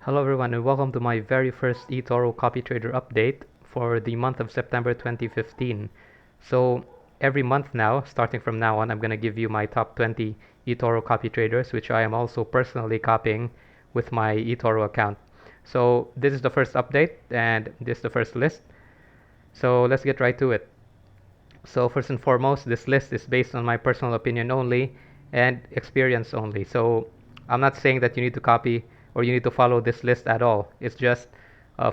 Hello everyone and welcome to my very first Etoro copy trader update for the month of September 2015. So every month now, starting from now on, I'm going to give you my top 20 Etoro copy traders, which I am also personally copying with my Etoro account. So this is the first update and this is the first list. So let's get right to it. So first and foremost, this list is based on my personal opinion only and experience only. So I'm not saying that you need to copy or you need to follow this list at all. It's just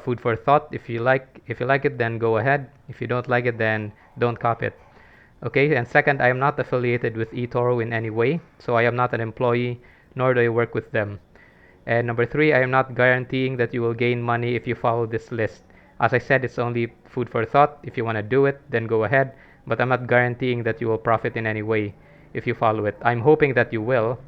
food for thought. If you like it, then go ahead. If you don't like it, then don't copy it. Okay, and second, I am not affiliated with eToro in any way, so I am not an employee, nor do I work with them. And number three, I am not guaranteeing that you will gain money if you follow this list. As I said, it's only food for thought. If you want to do it, then go ahead. But I'm not guaranteeing that you will profit in any way if you follow it. I'm hoping that you will,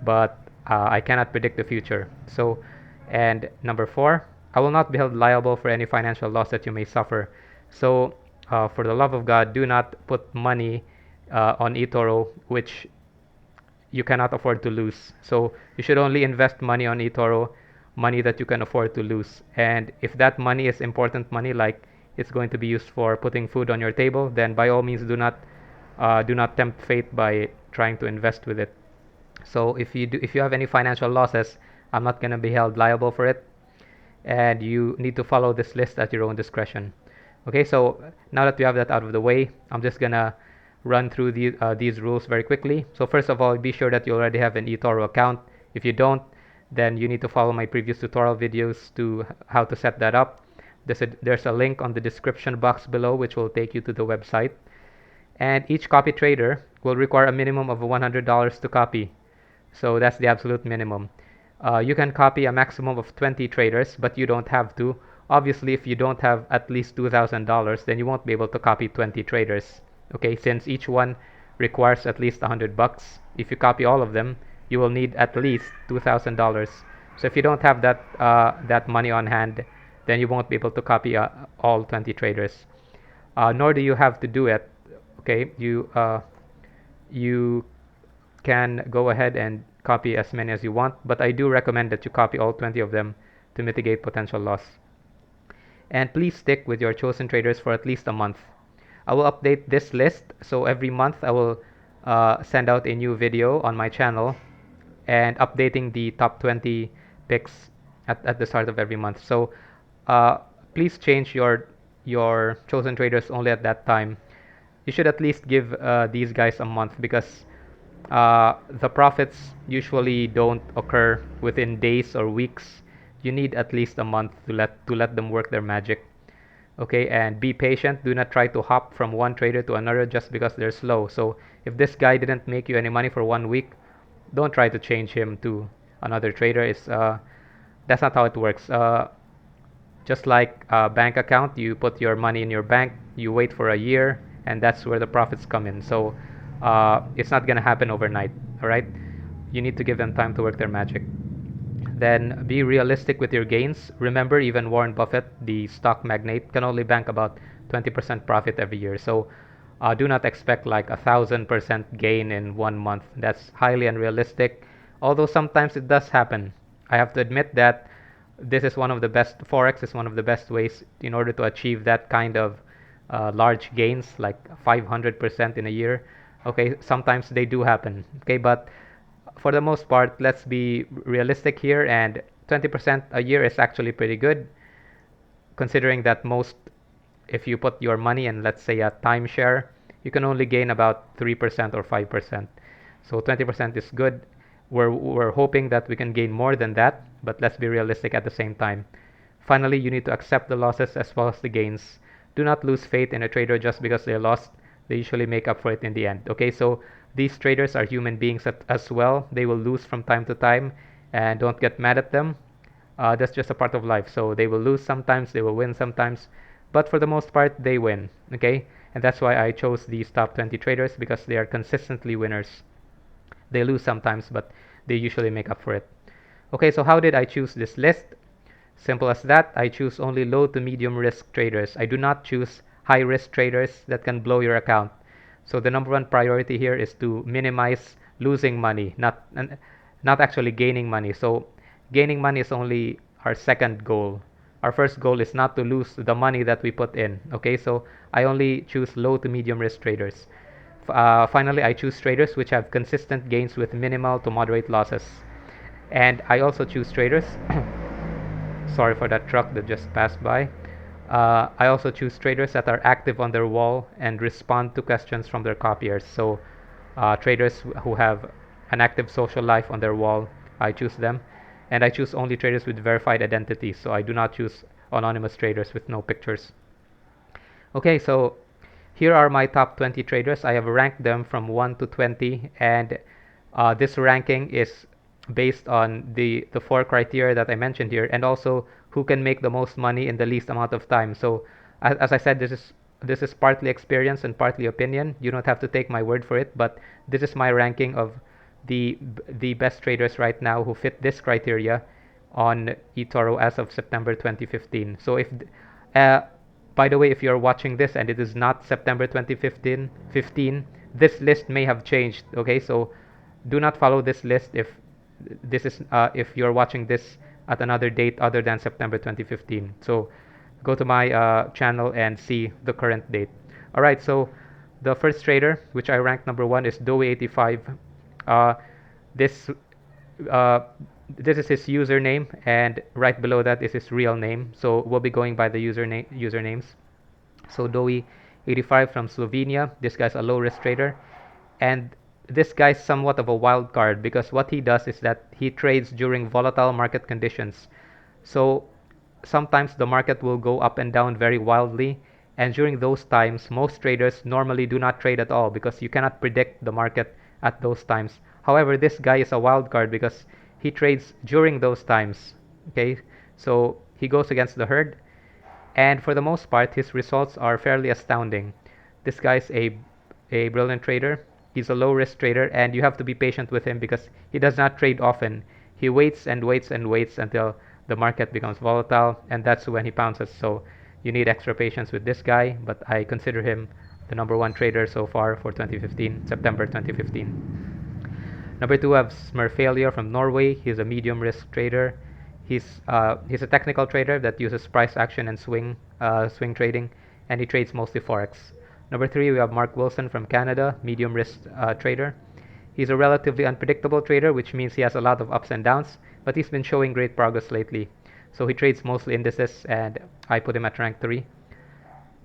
but I cannot predict the future. So, and number four, I will not be held liable for any financial loss that you may suffer. So, for the love of God, do not put money on eToro, which you cannot afford to lose. So you should only invest money on eToro, money that you can afford to lose. And if that money is important money, like it's going to be used for putting food on your table, then by all means do not tempt fate by trying to invest with it. So if you have any financial losses, I'm not going to be held liable for it, and you need to follow this list at your own discretion. Okay, so now that we have that out of the way, I'm just gonna run through these rules very quickly. So first of all, be sure that you already have an eToro account. If you don't, then you need to follow my previous tutorial videos to how to set that up. There's a link on the description box below which will take you to the website. And each copy trader will require a minimum of $100 to copy. So that's the absolute minimum. You can copy a maximum of 20 traders, but you don't have to. Obviously, if you don't have at least $2,000, then you won't be able to copy 20 traders. Okay, since each one requires at least $100. If you copy all of them, you will need at least $2,000. So if you don't have that money on hand, then you won't be able to copy all 20 traders. Nor do you have to do it. Okay, you can go ahead and copy as many as you want, but I do recommend that you copy all 20 of them to mitigate potential loss. And please stick with your chosen traders for at least a month. I will update this list, so every month I will send out a new video on my channel and updating the top 20 picks at the start of every month. So uh, please change your chosen traders only at that time. You should at least give these guys a month because the profits usually don't occur within days or weeks. You need at least a month to let them work their magic. Okay, and be patient. Do not try to hop from one trader to another just because they're slow. So if this guy didn't make you any money for 1 week, don't try to change him to another trader. That's not how it works. Just like a bank account, you put your money in your bank, you wait for a year, and that's where the profits come in. So it's not gonna happen overnight. All right, you need to give them time to work their magic. Then be realistic with your gains. Remember, even Warren Buffett, the stock magnate, can only bank about 20% profit every year. So do not expect like 1,000% gain in 1 month. That's highly unrealistic. Although sometimes it does happen. I have to admit that this is one of the best. Forex is one of the best ways in order to achieve that kind of large gains, like 500% in a year. Okay, sometimes they do happen. Okay, but for the most part, let's be realistic here, and 20% a year is actually pretty good, considering that if you put your money in, let's say, a timeshare, you can only gain about 3% or 5%. So 20% is good. We're hoping that we can gain more than that, but let's be realistic at the same time. Finally, you need to accept the losses as well as the gains. Do not lose faith in a trader just because they lost. They usually make up for it in the end. Okay, so these traders are human beings as well. They will lose from time to time, and don't get mad at them. That's just a part of life. So they will lose sometimes, they will win sometimes, but for the most part, they win. Okay, and that's why I chose these top 20 traders, because they are consistently winners. They lose sometimes, but they usually make up for it. Okay, so how did I choose this list? Simple as that. I choose only low to medium risk traders. I do not choose high risk traders that can blow your account. So the number one priority here is to minimize losing money, not actually gaining money. So gaining money is only our second goal. Our first goal is not to lose the money that we put in. Okay, so I only choose low to medium risk traders. Finally, I choose traders which have consistent gains with minimal to moderate losses. And I also choose traders. Sorry for that truck that just passed by. I also choose traders that are active on their wall and respond to questions from their copiers. So, traders who have an active social life on their wall, I choose them. And I choose only traders with verified identities. So, I do not choose anonymous traders with no pictures. Okay, so here are my top 20 traders. I have ranked them from 1 to 20, and this ranking is based on the four criteria that I mentioned here, and also who can make the most money in the least amount of time. So, as I said, this is partly experience and partly opinion. You don't have to take my word for it, but this is my ranking of the best traders right now who fit this criteria on eToro as of September 2015. So if uh, by the way, if you're watching this and it is not September 2015, this list may have changed. Okay, so do not follow this list if you're watching this at another date other than September 2015. So go to my channel and see the current date. All right, so the first trader, which I ranked number one, is Doe85. Uh, this uh, this is his username, and right below that is his real name. So we'll be going by the usernames. So Doe85 from Slovenia. This guy's a low risk trader, and this guy's somewhat of a wild card because what he does is that he trades during volatile market conditions. So sometimes the market will go up and down very wildly, and during those times, most traders normally do not trade at all because you cannot predict the market at those times. However, this guy is a wild card because he trades during those times. Okay, so he goes against the herd, and for the most part, his results are fairly astounding. This guy's a brilliant trader. He's a low risk trader, and you have to be patient with him because he does not trade often. He waits and waits and waits until the market becomes volatile, and that's when he pounces. So you need extra patience with this guy, but I consider him the number one trader so far for 2015, September 2015. Number two, I have Smurfalia from Norway. He's a medium risk trader. He's a technical trader that uses price action and swing trading, and he trades mostly forex. Number three, we have Mark Wilson from Canada, medium risk trader. He's a relatively unpredictable trader, which means he has a lot of ups and downs, but he's been showing great progress lately. So he trades mostly indices, and I put him at rank 3.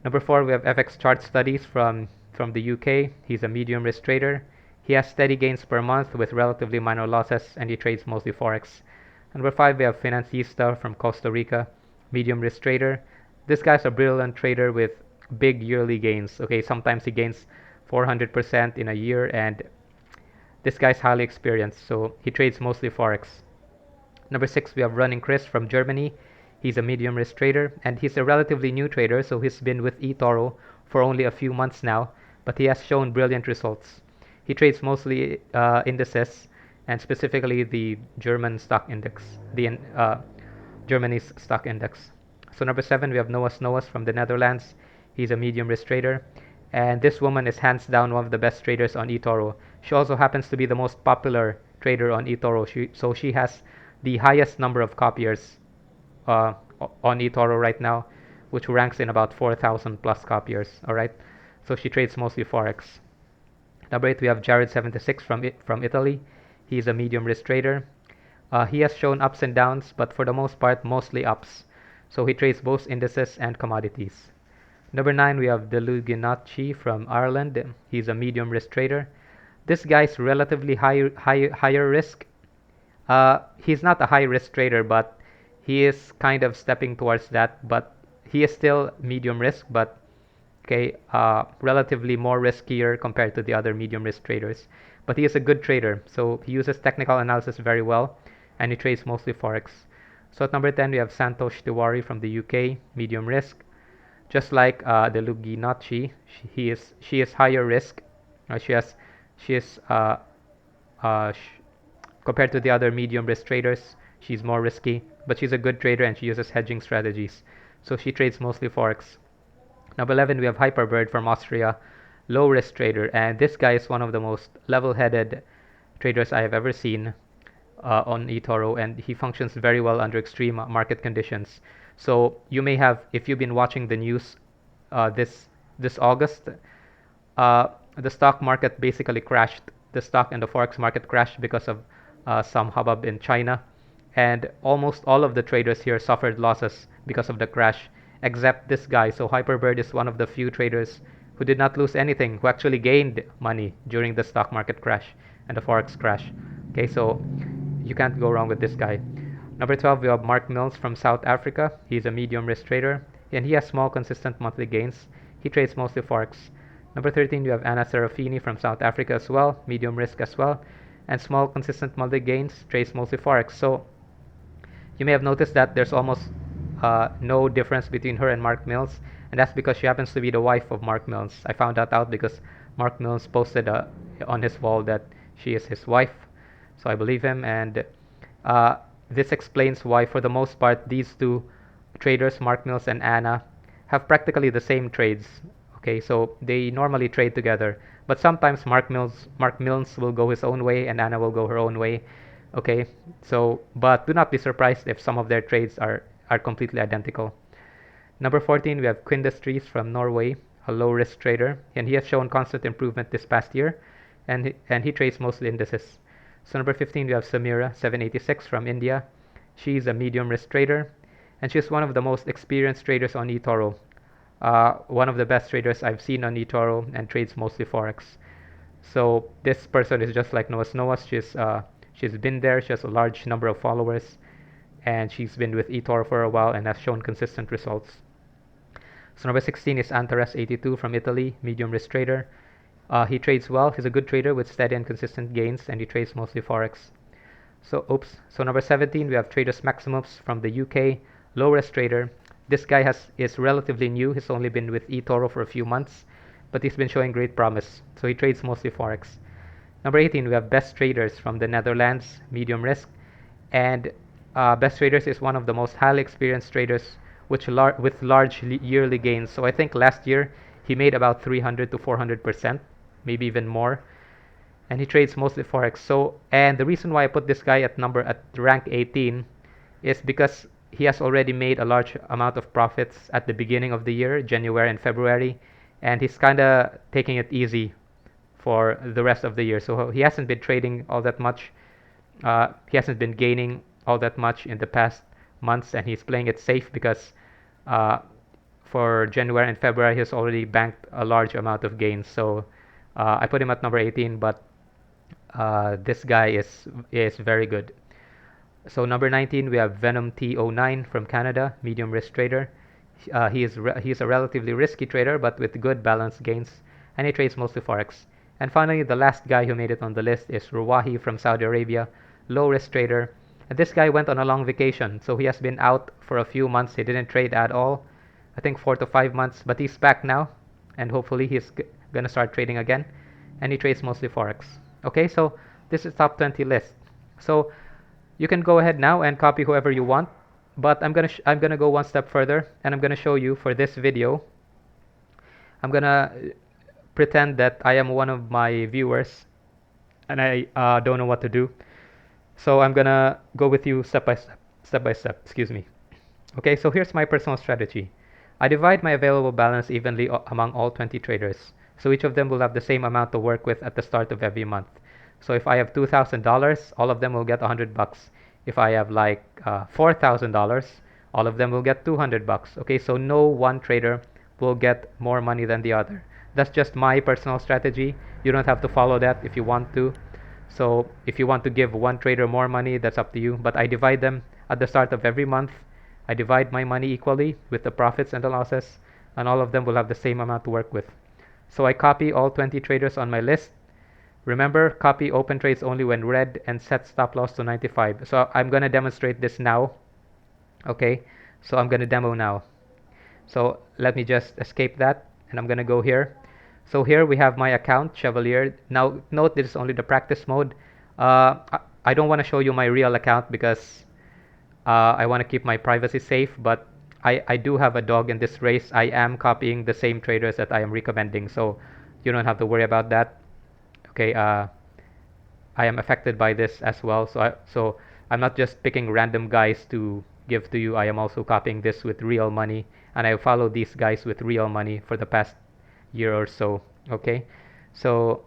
Number 4, we have FX Chart Studies from the UK. He's a medium risk trader. He has steady gains per month with relatively minor losses, and he trades mostly forex. Number 5, we have Financista from Costa Rica, medium risk trader. This guy's a brilliant trader with big yearly gains. Okay, sometimes he gains 400% in a year, and this guy's highly experienced, so he trades mostly forex. Number 6, we have Running Chris from Germany. He's a medium risk trader, and he's a relatively new trader, so he's been with eToro for only a few months now, but he has shown brilliant results. He trades mostly indices, and specifically the German stock index, the Germany's stock index. So number 7, we have Noah Snowas from the Netherlands. He's a medium risk trader, and this woman is hands down one of the best traders on eToro. She also happens to be the most popular trader on eToro, so she has the highest number of copiers uh, on eToro right now, which ranks in about 4,000 plus copiers. All right, so she trades mostly forex. Number 8, we have Jared76 from Italy. He's a medium risk trader. He has shown ups and downs, but for the most part, mostly ups. So he trades both indices and commodities. Number 9, we have Deluginacci from Ireland. He's a medium risk trader. This guy's relatively higher risk. He's not a high risk trader, but he is kind of stepping towards that. But he is still medium risk, but okay, relatively more riskier compared to the other medium risk traders. But he is a good trader, so he uses technical analysis very well, and he trades mostly forex. So at number 10, we have Santosh Tiwari from the UK, medium risk. Just like the Luginacci, she is higher risk. She is compared to the other medium risk traders, she's more risky, but she's a good trader and she uses hedging strategies. So she trades mostly forex. Number 11, we have Hyperbird from Austria, low risk trader, and this guy is one of the most level-headed traders I have ever seen. on eToro, and he functions very well under extreme market conditions. So you may have, if you've been watching the news this August, uh, the stock market basically crashed. The stock and the forex market crashed because of some hubbub in China, and almost all of the traders here suffered losses because of the crash, except this guy. So Hyperbird is one of the few traders who did not lose anything, who actually gained money during the stock market crash and the forex crash. Okay, so you can't go wrong with this guy. Number 12, we have Mark Mills from South Africa. He's a medium risk trader, and he has small, consistent monthly gains. He trades mostly forex. Number 13, we have Anna Serafini from South Africa as well, medium risk as well, and small, consistent monthly gains, trades mostly forex. So you may have noticed that there's almost no difference between her and Mark Mills, and that's because she happens to be the wife of Mark Mills. I found that out because Mark Mills posted on his wall that she is his wife, so I believe him, and uh, this explains why, for the most part, these two traders, Mark Mills and Anna, have practically the same trades. Okay, so they normally trade together, but sometimes Mark Mills will go his own way and Anna will go her own way. Okay, so but do not be surprised if some of their trades are completely identical. Number 14, we have Quindustries from Norway, a low risk trader, and he has shown constant improvement this past year, and he trades mostly indices. So number 15, we have Samira 786 from India. She's a medium risk trader, and she's one of the most experienced traders on eToro. One of the best traders I've seen on eToro, and trades mostly forex. So this person is just like Noah's Noah. She's been there. She has a large number of followers, and she's been with eToro for a while and has shown consistent results. So number 16 is Antares82 from Italy, medium risk trader. He trades well. He's a good trader with steady and consistent gains, and he trades mostly forex. So number 17, we have Traders Maximus from the UK, low risk trader. This guy is relatively new. He's only been with eToro for a few months, but he's been showing great promise. So he trades mostly forex. Number 18, we have Best Traders from the Netherlands, medium risk, and Best Traders is one of the most highly experienced traders with large yearly gains. So I think last year he made about 300 to 400%, maybe even more, and he trades mostly forex. So, and the reason why I put this guy at rank 18 is because he has already made a large amount of profits at the beginning of the year, January and February, and he's kind of taking it easy for the rest of the year. So he hasn't been trading all that much. He hasn't been gaining all that much in the past months, and he's playing it safe because uh, for January and February he's already banked a large amount of gains. So I put him at number 18, but this guy is very good. So number 19, we have Venom T09 from Canada, medium risk trader. He's a relatively risky trader, but with good balanced gains, and he trades mostly forex. And finally, the last guy who made it on the list is Ruwahi from Saudi Arabia, low risk trader. And this guy went on a long vacation, so he has been out for a few months. He didn't trade at all, I think 4 to 5 months, but he's back now, and hopefully he's gonna start trading again. And he trades mostly forex. Okay, so this is top 20 list. So you can go ahead now and copy whoever you want, but I'm gonna go one step further, and I'm gonna show you for this video. I'm gonna pretend that I am one of my viewers, and I don't know what to do. So I'm gonna go with you step by step, step by step. Excuse me. Okay, so here's my personal strategy. I divide my available balance evenly among all 20 traders, so each of them will have the same amount to work with at the start of every month. So if I have $2,000, all of them will get $100. If I have like $4,000, all of them will get $200. Okay, so no one trader will get more money than the other. That's just my personal strategy. You don't have to follow that if you want to. So if you want to give one trader more money, that's up to you. But I divide them at the start of every month. I divide my money equally with the profits and the losses, and all of them will have the same amount to work with. So I copy all 20 traders on my list. Remember, copy open trades only when red and set stop loss to 95. So I'm going to demonstrate this now. Okay, so I'm going to demo now. So let me just escape that, and I'm going to go here. So here we have my account, Chevalier. Now note this is only the practice mode. I don't want to show you my real account because I want to keep my privacy safe, but I do have a dog in this race. I am copying the same traders that I am recommending, so you don't have to worry about that. Okay, I am affected by this as well. So I'm not just picking random guys to give to you. I am also copying this with real money, and I follow these guys with real money for the past year or so. Okay, so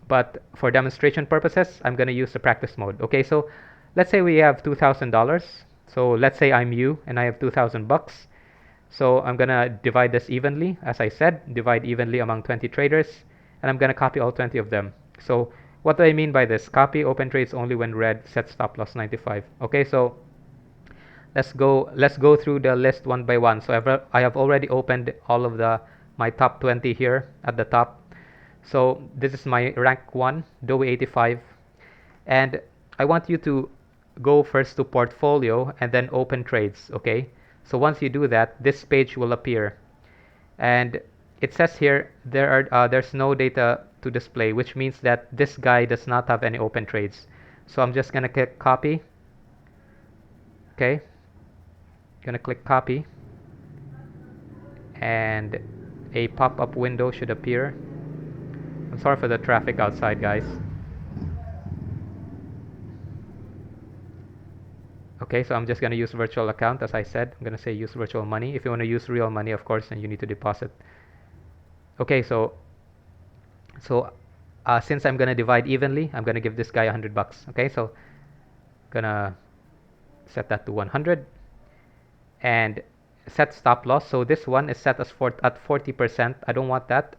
but for demonstration purposes, I'm gonna use the practice mode. Okay, so let's say we have $2,000. So let's say I'm you and I have 2,000 bucks. So I'm gonna divide this evenly, as I said, divide evenly among 20 traders, and I'm gonna copy all 20 of them. So what do I mean by this? Copy open trades only when red, set stop loss 95. Okay, so let's go through the list one by one. So I have already opened all of the my top 20 here at the top. So this is my rank 1, Dowie 85, and I want you to go first to portfolio and then open trades. Okay, so once you do that, this page will appear, and it says here there's no data to display, which means that this guy does not have any open trades. So I'm just gonna click copy. Okay, gonna click copy, and a pop-up window should appear. I'm sorry for the traffic outside, guys. Okay, so I'm just going to use virtual account. As I said, I'm going to say use virtual money. If you want to use real money, of course, then you need to deposit. Okay, so since I'm going to divide evenly, I'm going to give this guy 100 bucks. Okay, so gonna set that to 100 and set stop loss. So this one is set as at 40%. I don't want that.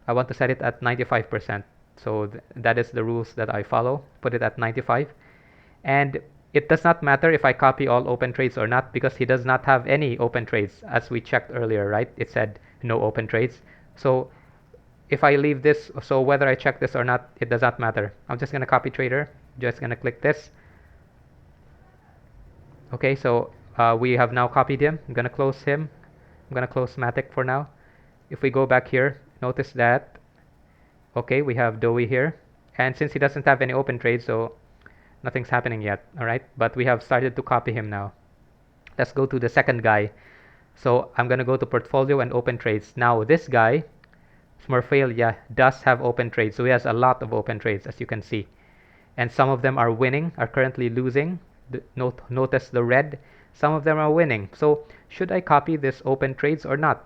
I want to set it at 95%. So that is the rules that I follow. Put it at 95. And it does not matter if I copy all open trades or not, because he does not have any open trades, as we checked earlier, right? It said no open trades. So if I leave this, so whether I check this or not, it does not matter. I'm just going to copy trader, just going to click this. Okay, so we have now copied him. I'm going to close him. I'm going to close Matic for now. If we go back here, notice that, okay, we have Dowie here. And since he doesn't have any open trades, so nothing's happening yet, all right? But we have started to copy him now. Let's go to the second guy. So I'm going to go to portfolio and open trades. Now this guy, Smurfalia, does have open trades. So he has a lot of open trades, as you can see. And some of them are winning, are currently losing. Notice the red. Some of them are winning. So should I copy this open trades or not?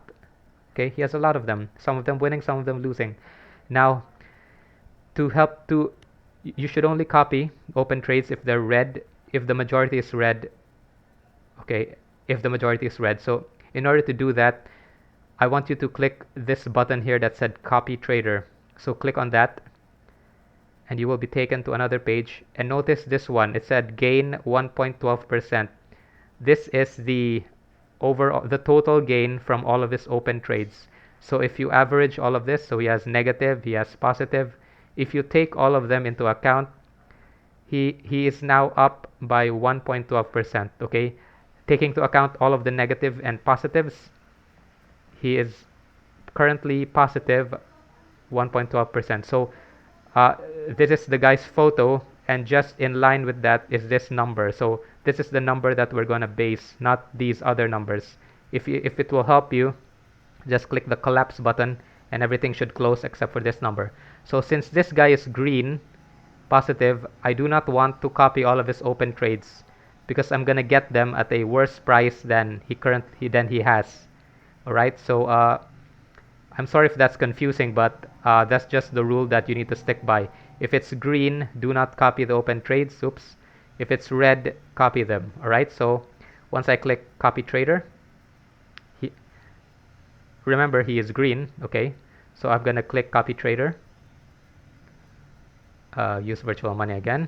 Okay, he has a lot of them. Some of them winning, some of them losing. Now, you should only copy open trades if they're red, if the majority is red. Okay, if the majority is red. So in order to do that, I want you to click this button here that said copy trader. So click on that and you will be taken to another page, and notice this one. It said gain 1.12%. This is the total gain from all of his open trades. So if you average all of this, so he has negative, he has positive, if you take all of them into account, he is now up by 1.12%. Okay, taking into account all of the negative and positives, he is currently positive 1.12%. So this is the guy's photo, and just in line with that is this number. So this is the number that we're going to base, not these other numbers. If it will help you, just click the collapse button and everything should close except for this number. So since this guy is green, positive, I do not want to copy all of his open trades, because I'm gonna get them at a worse price than he has. All right, so I'm sorry if that's confusing, but that's just the rule that you need to stick by. If it's green, do not copy the open trades. Oops. If it's red, copy them. All right, so once I click copy trader, remember he is green. Okay, so I'm gonna click copy trader, use virtual money again.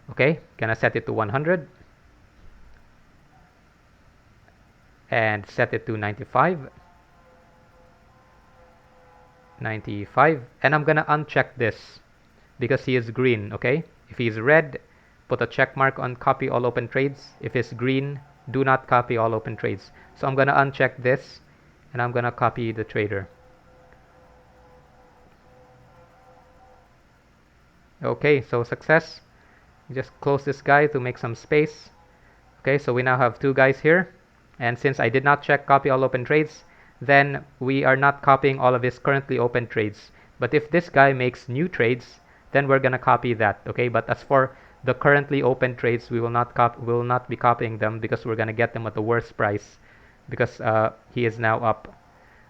Okay, gonna set it to 100 and set it to 95, and I'm gonna uncheck this because he is green. Okay, if he's red, put a check mark on copy all open trades. If it's green, do not copy all open trades. So I'm gonna uncheck this and I'm gonna copy the trader. Okay, so success. Just close this guy to make some space. Okay, so we now have two guys here, and since I did not check copy all open trades, then we are not copying all of his currently open trades, But if this guy makes new trades, then we're gonna copy that, okay? But as for the currently open trades, we will not be copying them because we're gonna get them at the worst price because he is now up.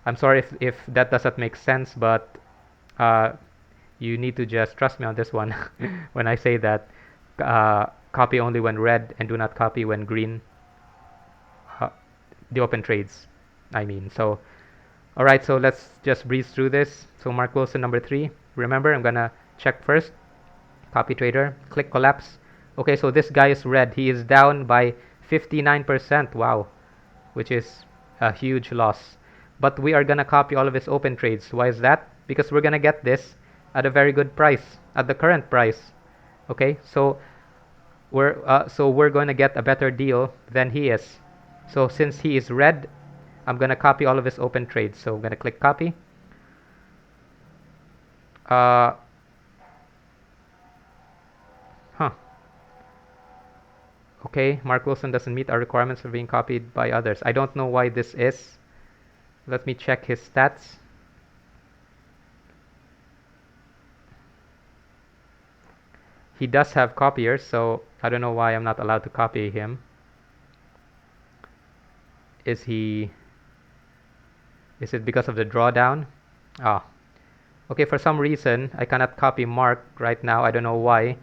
I'm sorry if that doesn't make sense, but uh, you need to just trust me on this one when I say that copy only when red and do not copy when green. Uh, the open trades, I mean. So, all right. So let's just breeze through this. So Mark Wilson number 3. Remember, I'm gonna check first. Copy trader. Click collapse. Okay. So this guy is red. He is down by 59%. Wow, which is a huge loss. But we are gonna copy all of his open trades. Why is that? Because we're gonna get this at a very good price, at the current price. Okay. So we're going to get a better deal than he is. So since he is red, I'm going to copy all of his open trades. So I'm going to click copy. Uh, huh. Okay, Mark Wilson doesn't meet our requirements for being copied by others. I don't know why this is. Let me check his stats. He does have copiers, so I don't know why I'm not allowed to copy him. Is it because of the drawdown? Ah. Okay, for some reason, I cannot copy Mark right now. I don't know why,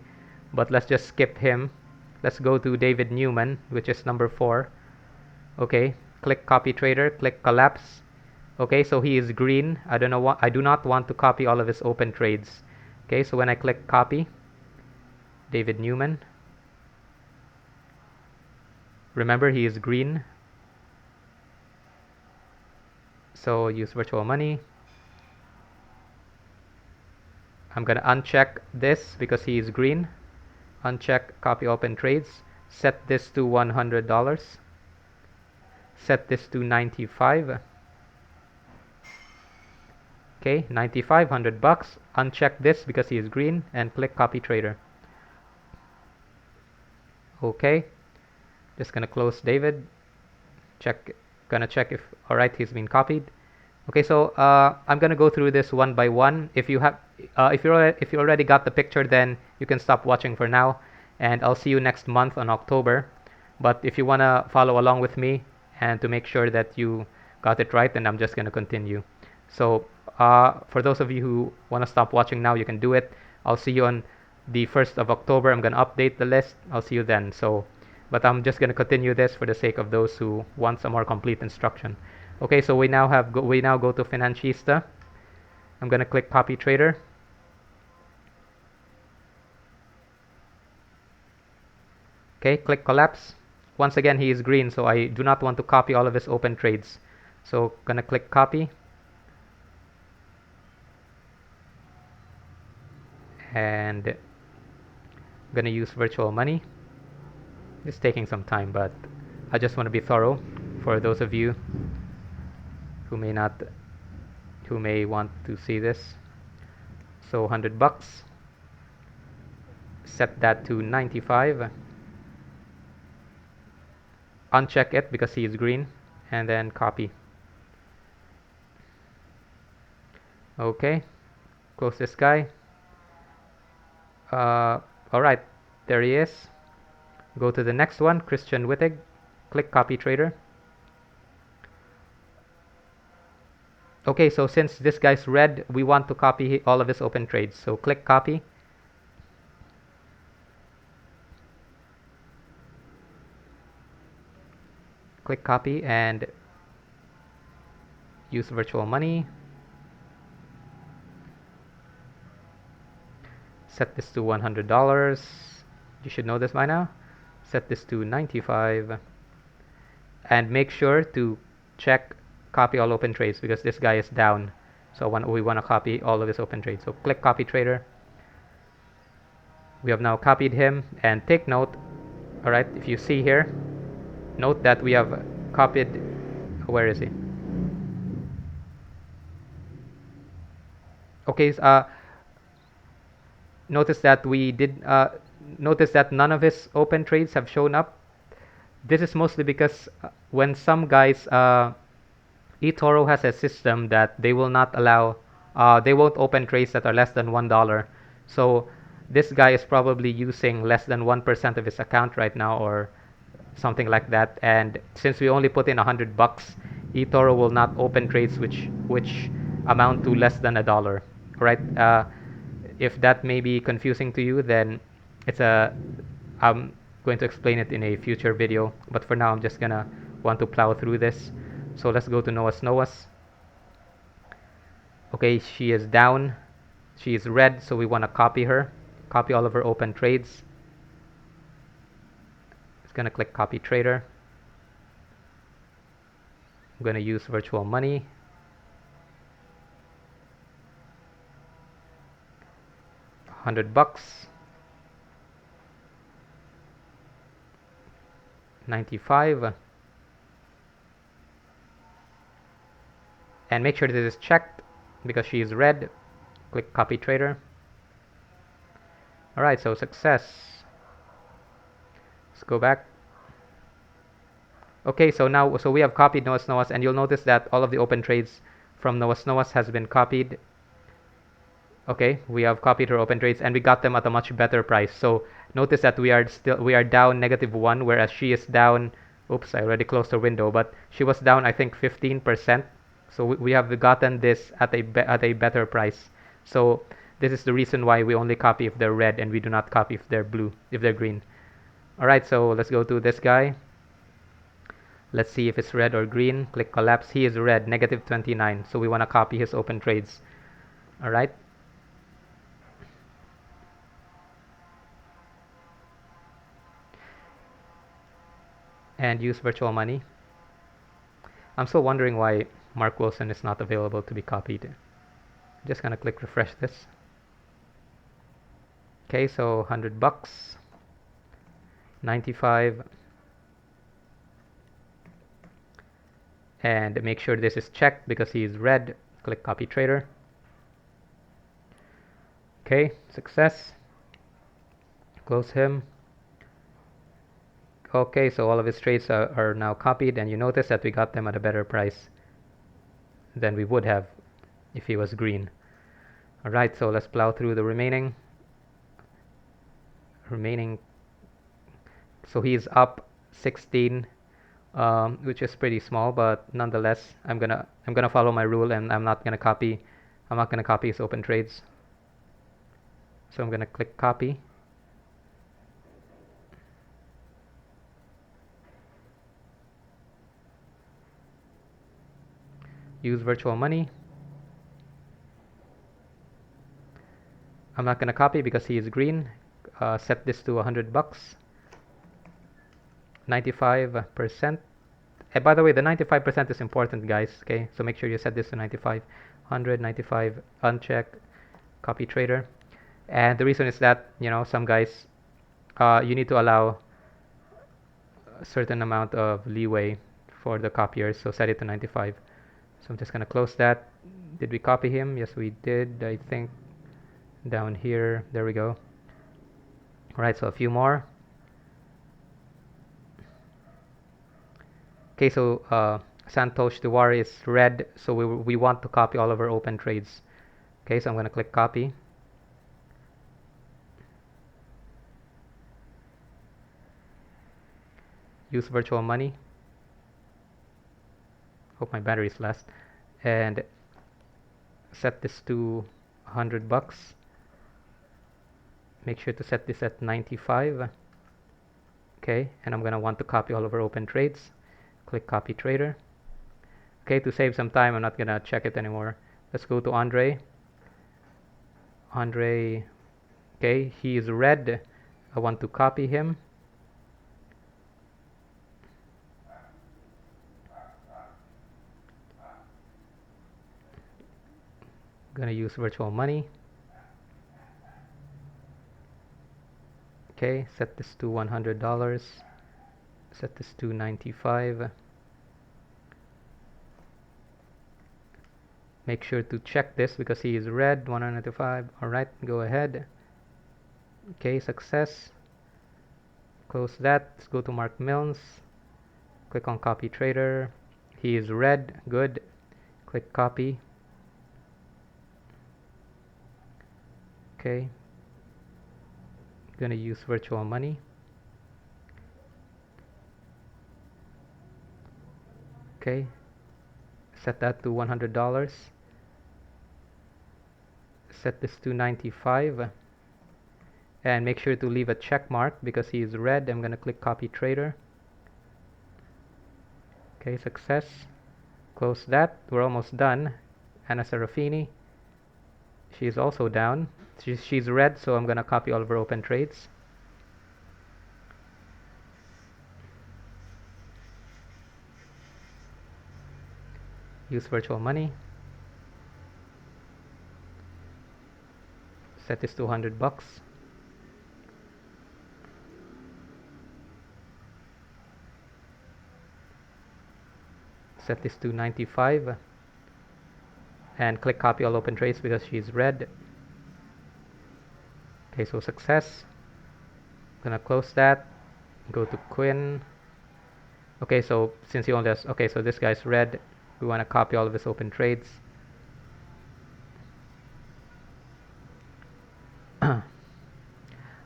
but let's just skip him. Let's go to David Newman, which is number 4. Okay, click copy trader, click collapse. Okay, so he is green. I do not want to copy all of his open trades. Okay, so when I click copy, David Newman. Remember, he is green. So use virtual money. I'm gonna uncheck this because he is green. Uncheck copy open trades. Set this to $100. Set this to 95. Okay, 95, $100. Uncheck this because he is green and click copy trader. Okay, just gonna close David. Gonna check if alright he's been copied. Okay, so I'm gonna go through this one by one. If you already got the picture, then you can stop watching for now, and I'll see you next month on October. But if you wanna follow along with me and to make sure that you got it right, then I'm just gonna continue. So for those of you who wanna stop watching now, you can do it. I'll see you on the 1st of October. I'm gonna update the list. I'll see you then. But I'm just gonna continue this for the sake of those who want some more complete instruction. Okay, so we now go to Financiista. I'm gonna click copy trader. Okay, click collapse. Once again, he is green, so I do not want to copy all of his open trades. So gonna click copy. And I'm gonna use virtual money. It's taking some time, but I just want to be thorough for those of you who may want to see this. So $100. Set that to 95. Uncheck it because he is green, and then copy. Okay, close this guy. Alright, there he is. Go to the next one, Christian Wittig. Click copy trader. Okay, so since this guy's red, we want to copy all of his open trades. So click copy. Click copy and use virtual money. Set this to $100. You should know this by now. Set this to 95. And make sure to check copy all open trades because this guy is down. So we want to copy all of his open trades. So click copy trader. We have now copied him, and take note. Alright, if you see here, note that we have copied. Where is he? Okay, notice that notice that none of his open trades have shown up. This is mostly because when some guys Etoro has a system that they will not allow they won't open trades that are less than $1. So this guy is probably using less than 1% of his account right now, or something like that. And since we only put in $100, eToro will not open trades which amount to less than $1, right? If that may be confusing to you, then I'm going to explain it in a future video. But for now, I'm just gonna want to plow through this. So let's go to Noah's. Okay, she is down. She is red, so we want to copy her. Copy all of her open trades. It's gonna click copy trader. I'm gonna use virtual money. $100, 95, and make sure this is checked because she is red. Click copy trader. Alright, so success. Let's go back. Okay, so we have copied Noah's, and you'll notice that all of the open trades from Noah's has been copied. Okay, we have copied her open trades and we got them at a much better price. So notice that we are down -1, whereas she is down. Oops, I already closed her window, but she was down, I think, 15%. So we have gotten this at a better price. So this is the reason why we only copy if they're red and we do not copy if they're blue, if they're green. All right, so let's go to this guy. Let's see if it's red or green. Click collapse. He is red, -29. So we want to copy his open trades. All right. And use virtual money. I'm still wondering why Mark Wilson is not available to be copied. I'm just gonna click refresh this. Okay, so $100, 95, and make sure this is checked because he is red. Click copy trader. Okay, success. Close him. Okay, so all of his trades are now copied, and you notice that we got them at a better price than we would have if he was green. Alright, so let's plow through the remaining. So he's up 16, which is pretty small, but nonetheless, I'm gonna follow my rule, and I'm not gonna copy his open trades. So I'm gonna click copy. Use virtual money. I'm not gonna copy because he is green. Set this to $100, 95%. And by the way, the 95% is important, guys. Okay, so make sure you set this to 95, 100, 95, uncheck, copy trader. And the reason is that, some guys, you need to allow a certain amount of leeway for the copiers, so set it to 95. So I'm just gonna close that. Did we copy him? Yes, we did. I think down here. There we go. All right, so a few more. Okay, so Santosh Tiwari is red, so we want to copy all of our open trades. Okay, so I'm gonna click copy. Use virtual money. Hope my battery is last. And set this to $100. Make sure to set this at 95. Okay, and I'm gonna want to copy all of our open trades. Click copy trader. Okay, to save some time, I'm not gonna check it anymore. Let's go to Andre. Okay, he is red. I want to copy him. I'm gonna use virtual money. Okay, set this to $100. Set this to 95. Make sure to check this because he is red, 195. Alright, go ahead. Okay, success. Close that. Let's go to Mark Milnes. Click on copy trader. He is red, good. Click copy. Okay, gonna use virtual money. Okay, set that to $100. Set this to 95 and make sure to leave a check mark because he is red. I'm gonna click copy trader. Okay, success. Close that. We're almost done. Anna Serafini, she's also down. She's red, so I'm gonna copy all of her open trades. Use virtual money. Set this to $100. Set this to 95 and click copy all open trades because she's red. Okay, so success. Gonna close that. Go to Quinn. Okay, so since he only has, okay, so this guy's red. We want to copy all of his open trades.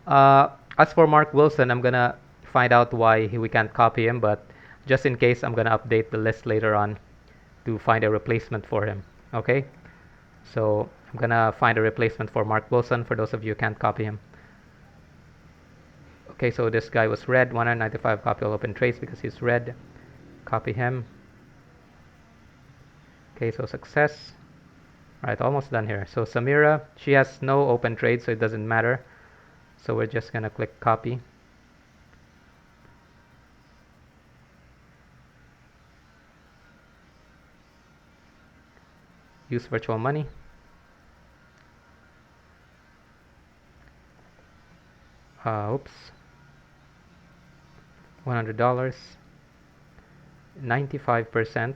As for Mark Wilson, I'm gonna find out why we can't copy him, but just in case, I'm gonna update the list later on to find a replacement for him. Okay, so I'm gonna find a replacement for Mark Wilson for those of you who can't copy him. Okay, so this guy was red, 195 copy all open trades because he's red. Copy him. Okay, so success. Alright, almost done here. So Samira, she has no open trades, so it doesn't matter. So we're just gonna click copy. Use virtual money. Oops. $100. 95%.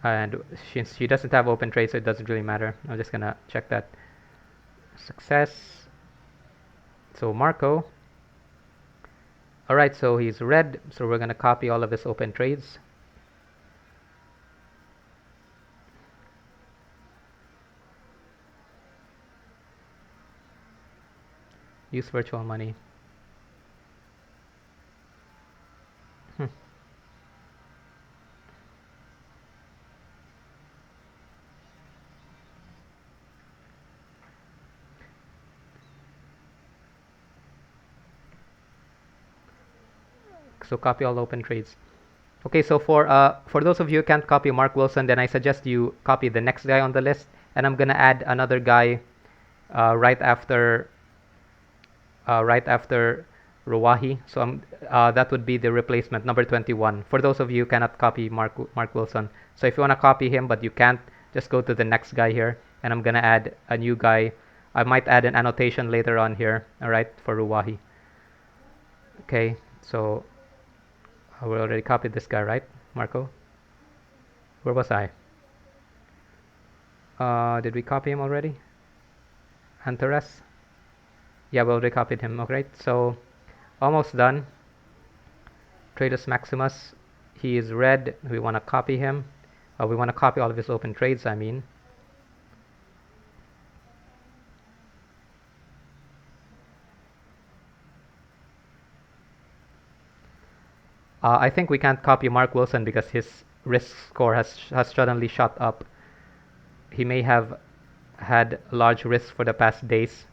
And since she doesn't have open trade, so it doesn't really matter. I'm just gonna check that. Success. So Marco. Alright, so he's red, so we're gonna copy all of his open trades. Use virtual money. So copy all open trades. Okay, so for those of you who can't copy Mark Wilson, then I suggest you copy the next guy on the list, and I'm gonna add another guy right after Ruwahi. So that would be the replacement, number 21. For those of you who cannot copy Mark Wilson, so if you wanna copy him but you can't, just go to the next guy here, and I'm gonna add a new guy. I might add an annotation later on here. All right, for Ruwahi. Okay, so we already copied this guy, right, Marco? Where was I? Did we copy him already? Antares? Yeah, we already copied him. Okay, so almost done. Tradus Maximus, he is red. We want to copy him. We want to copy all of his open trades, I mean. I think we can't copy Mark Wilson because his risk score has suddenly shot up. He may have had large risks for the past days,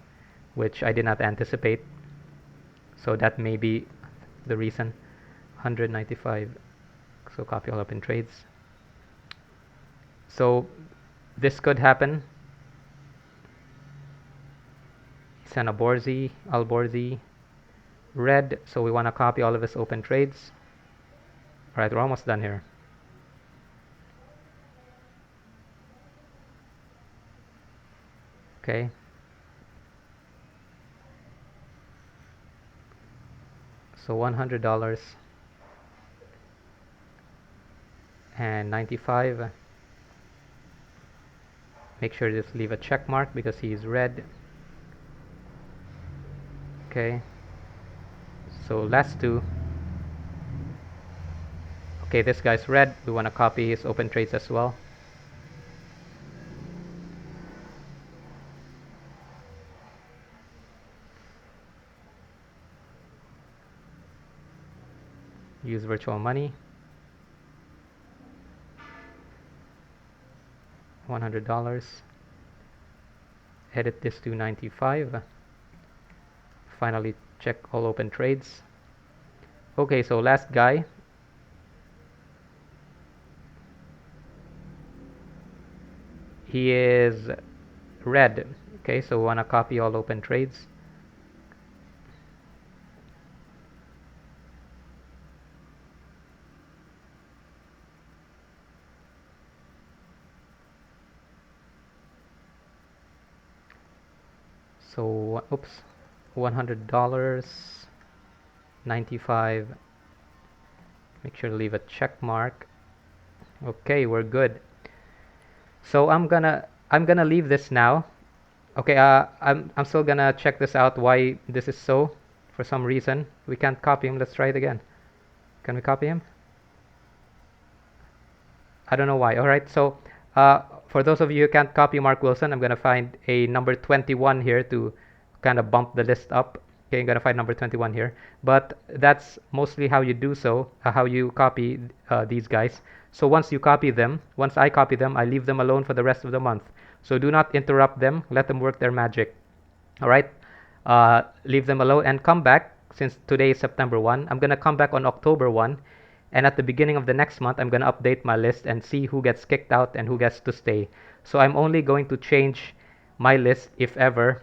which I did not anticipate. So that may be the reason. 195. So copy all open trades. So this could happen. Sana Borzi, Alborzi, red. So we want to copy all of his open trades. Alright, we're almost done here. Okay. So $100 and 95. Make sure to just leave a check mark because he is red. Okay. So last two. Okay, this guy's red. We want to copy his open trades as well. Use virtual money. $100. Edit this to 95. Finally check all open trades. Okay, so last guy. He is red. Okay, so we want to copy all open trades. So, oops, $100, 95. Make sure to leave a check mark. Okay, we're good. So I'm gonna leave this now. Okay, I'm still gonna check this out why this is so. For some reason, we can't copy him. Let's try it again. Can we copy him? I don't know why. All right, so for those of you who can't copy Mark Wilson, I'm gonna find a number 21 here to kind of bump the list up. Okay, I'm gonna find number 21 here, but that's mostly how you do so, how you copy these guys. So once you copy them, once I copy them, I leave them alone for the rest of the month. So do not interrupt them. Let them work their magic. All right, leave them alone and come back. Since today is September 1, I'm gonna come back on October 1, and at the beginning of the next month, I'm gonna update my list and see who gets kicked out and who gets to stay. So I'm only going to change my list, if ever,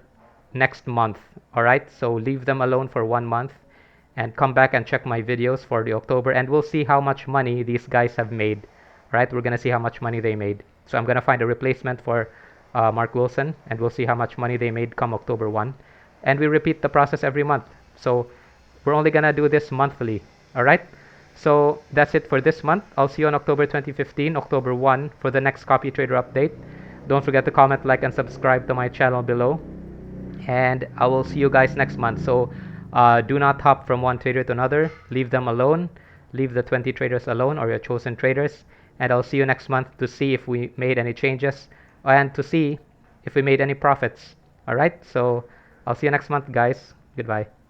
next month. All right, so leave them alone for 1 month and come back and check my videos for the October, and we'll see how much money these guys have made. Right, we're gonna see how much money they made. So I'm gonna find a replacement for Mark Wilson, and we'll see how much money they made come October 1. And we repeat the process every month. So we're only gonna do this monthly. All right, so that's it for this month. I'll see you on October 2015, October 1 for the next copy trader update. Don't forget to comment, like, and subscribe to my channel below, and I will see you guys next month. So do not hop from one trader to another. Leave them alone. Leave the 20 traders alone, or your chosen traders, and I'll see you next month to see if we made any changes and to see if we made any profits. All right, so I'll see you next month, guys. Goodbye.